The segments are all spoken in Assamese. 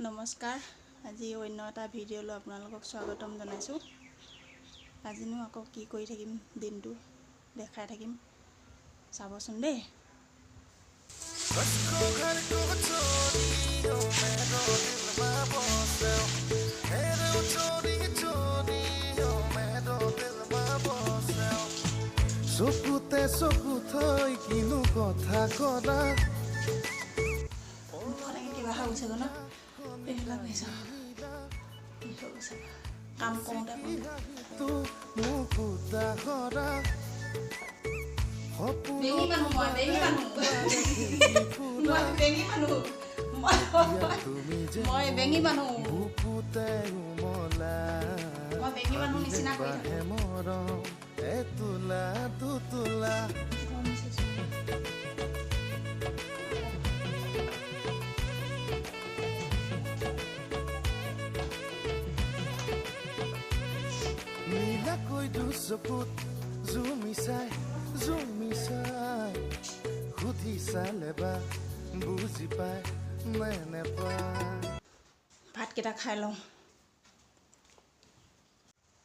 নমস্কাৰ আজি অন্য এটা ভিডিঅ'লৈ আপোনালোকক স্বাগতম জনাইছোঁ। আজিনো আকৌ কি কৰি থাকিম দিনটো দেখাই থাকিম চাবচোন দেই। চকুতে চকু থৈ কিনো কথা কৰা কিবা হৈ গৈছে ন কাম কৰোঁতে মই বেঙি মানুহ নিচিনা কৰি তোলা তোলা নীলাকৈ দুচকুত জুমি চাই সুধি চালে বা বুজি পায় নেপায়। ভাতকেইটা খাই লওঁ।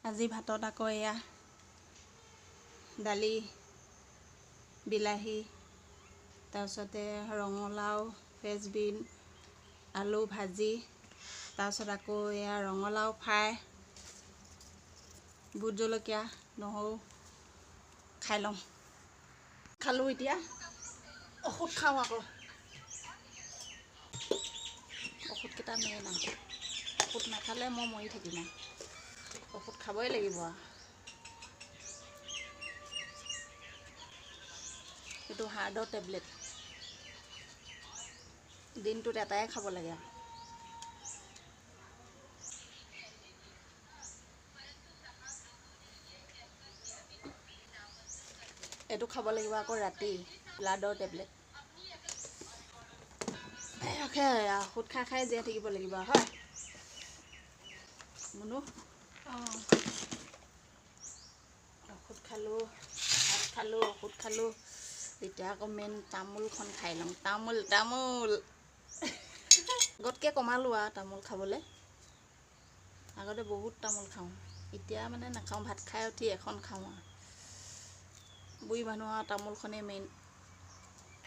আজি ভাতত আকৌ এয়া দালি, বিলাহী, তাৰপিছতে ৰঙালাও, ফ্ৰেঞ্চবিন, আলু ভাজি, তাৰপিছত আকৌ এয়া ৰঙালাও ফ্ৰাই, ভোট জলকীয়া, নহৰু খাই লওঁ। খালোঁ, এতিয়া ঔষধ খাওঁ। আকৌ ঔষধকেইটা মেইন আৰু ঔষধ নাখালে মই মৰি থাকিম আৰু ঔষধ খাবই লাগিব আৰু এইটো হাৰ্ডৰ টেবলেট দিনটোত এটাই খাব লাগে আৰু এইটো খাব লাগিব আকৌ ৰাতি ব্লাডৰ টেবলেট। ঔষধ খাই জীয়াই থাকিব লাগিব হয় মনো। ঔষধ খালোঁ, ভাত খালোঁ, ঔষধ খালোঁ, এতিয়া আকৌ মেইন তামোলখন খাই লওঁ। তামোল আগতকৈ কমালোঁ আৰু তামোল খাবলৈ। আগতে বহুত তামোল খাওঁ, এতিয়া মানে নাখাওঁ। ভাত খাই উঠি এখন খাওঁ আৰু বুঢ়ী মানুহ আৰু তামোলখনেই মেইন।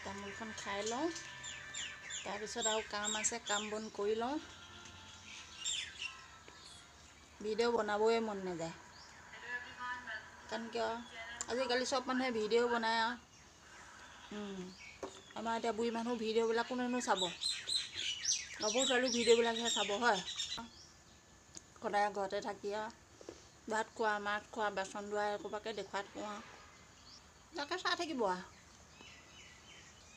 তামোলখন খাই লওঁ, তাৰপিছত আৰু কাম আছে, কাম বন কৰি লওঁ। ভিডিঅ' বনাবই মন নাযায়, কাৰণ কিয় আজিকালি চব মানুহে ভিডিঅ' বনায় আৰু আমাৰ এতিয়া বুঢ়ী মানুহ ভিডিঅ'বিলাক কোনেনো চাব? গাভৰু ছোৱালী ভিডিঅ'বিলাকহে চাব হয়। সদায় ঘৰতে থাকি আৰু ভাত খোৱা, মাছ খোৱা, বাচন ধোৱা একোবাকে দেখুৱাই থাকোঁ আৰু যাকে চাই থাকিব আৰু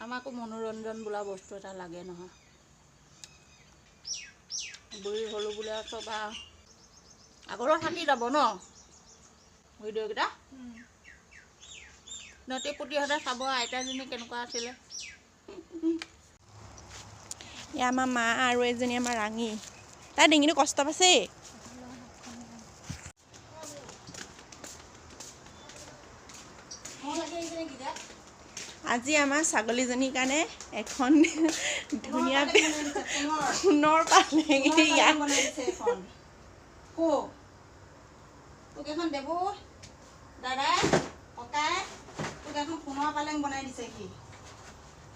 আমাকো মনোৰঞ্জন বোলা বস্তু এটা লাগে নহয়। বুঢ়ী হ'লোঁ বোলে আৰু চব আৰু আগলৈ থাকি যাব ন ভিডিঅ'কেইটা। নতি পুতিহঁতে চাব আইতাজনী কেনেকুৱা আছিলে। এয়া আমাৰ মা আৰু এজনী আমাৰ ৰাঙী, তাই ডিঙিটো কষ্ট পাইছেই। আজি আমাৰ ছাগলীজনীৰ কাৰণে এখন ধুনীয়া সোণৰ পালেং তোক এখন দেবো দাদাই ককাই তোক এখন সোণৰ পালেং বনাই দিছে। সি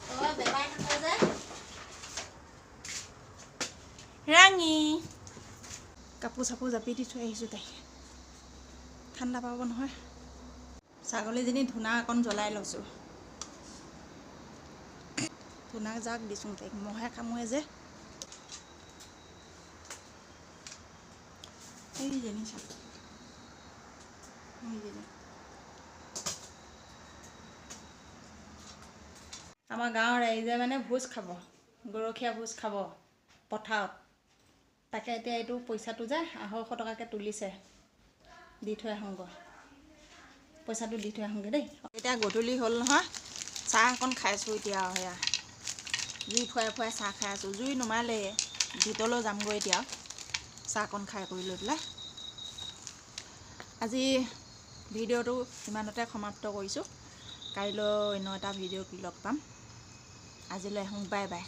তই বেবাই থাকো যে ৰাঙী কাপোৰ চাপোৰ জাপি দি থৈ আহিছোঁ। তাইক ঠাণ্ডা পাব নহয়। ছাগলীজনী ধূনা অকণ জ্বলাই লৈছোঁ। ধূনা জাক দিছোঁ তাইক, মহে কামুৰে যে। এইজনী চাওক, আমাৰ গাঁৱৰ ৰাইজে মানে ভোজ খাব, গৰখীয়া ভোজ খাব পথাৰত। তাকে এতিয়া এইটো পইচাটো যে 250 টকাকৈ তুলিছে, দি থৈ আহোঁগৈ। পইচাটো দি থৈ আহোঁগৈ দেই। এতিয়া গধূলি হ'ল নহয়, চাহ অকণ খাইছোঁ। এতিয়া সেয়া জুই ফুৱাই ফুৱাই চাহ খাই আছোঁ। জুই নুমালে, ভিতৰলৈ যামগৈ এতিয়া চাহকণ খাই কৰি লৈ পেলাই। আজি ভিডিঅ'টো ইমানতে সমাপ্ত কৰিছোঁ। কাইলৈ অন্য এটা ভিডিঅ'ত লগ পাম। আজিলৈ আহোঁ, বাই বাই।